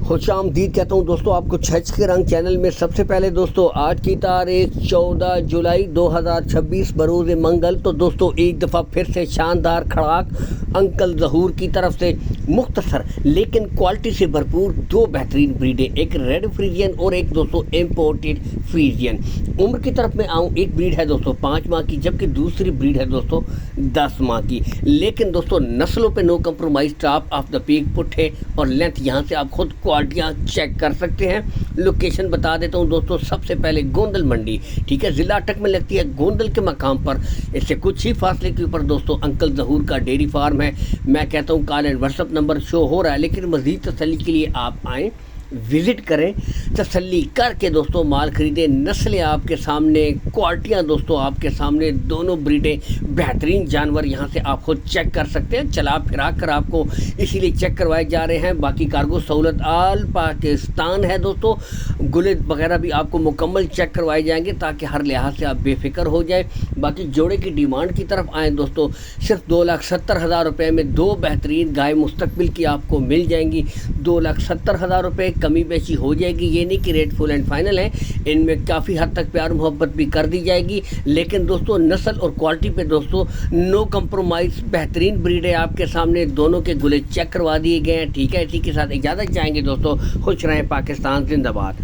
خوش آمدید کہتا ہوں دوستوں آپ کو چھچ کے رنگ چینل میں۔ سب سے پہلے دوستوں آج کی تاریخ 14 جولائی 2026 بروز منگل۔ تو دوستوں ایک دفعہ پھر سے شاندار کھڑاک انکل ظہور کی طرف سے مختصر لیکن کوالٹی سے بھرپور دو بہترین بریڈیں، ایک ریڈ فریزین اور ایک دوستوں امپورٹڈ فریزین۔ عمر کی طرف میں آؤں، ایک بریڈ ہے دوستوں 5 ماہ کی، جبکہ دوسری بریڈ ہے دوستوں 10 ماہ کی۔ لیکن دوستوں نسلوں پہ no compromise, top of the peak پٹھے اور لینتھ یہاں سے آپ خود کوالٹیاں چیک کر سکتے ہیں۔ لوکیشن بتا دیتا ہوں دوستوں، سب سے پہلے گوندل منڈی، ٹھیک ہے، ضلع اٹک میں لگتی ہے۔ گوندل کے مقام پر اس سے کچھ ہی فاصلے کے اوپر دوستوں انکل ظہور کا ڈیری فارم ہے۔ میں کہتا ہوں call and WhatsApp number show ہو رہا ہے، لیکن مزید تسلی کے لیے آپ آئیں، وزٹ کریں، تسلی کر کے دوستوں مال خریدیں۔ نسلیں آپ کے سامنے، کوالٹیاں دوستوں آپ کے سامنے، دونوں بریڈیں بہترین جانور یہاں سے آپ خود چیک کر سکتے ہیں۔ چلا پھرا کر آپ کو اسی لیے چیک کروائے جا رہے ہیں۔ باقی کارگو سہولت آل پاکستان ہے دوستوں، گلے وغیرہ بھی آپ کو مکمل چیک کروائے جائیں گے تاکہ ہر لحاظ سے آپ بے فکر ہو جائیں۔ باقی جوڑے کی ڈیمانڈ کی طرف آئیں دوستوں، صرف 2,70,000 روپے میں دو بہترین گائے مستقبل کی آپ کو مل جائیں گی۔ 2,70,000 روپے کمی بیشی ہو جائے گی، یہ نہیں کہ ریٹ فل اینڈ فائنل ہے، ان میں کافی حد تک پیار محبت بھی کر دی جائے گی۔ لیکن دوستوں نسل اور کوالٹی پہ دوستوں نو کمپرومائز، بہترین بریڈیں آپ کے سامنے، دونوں کے گلے چیک کروا دیے گئے ہیں، ٹھیک ہے۔ اسی کے ساتھ اجازت چاہیں گے دوستوں، خوش رہیں، پاکستان زندہ باد۔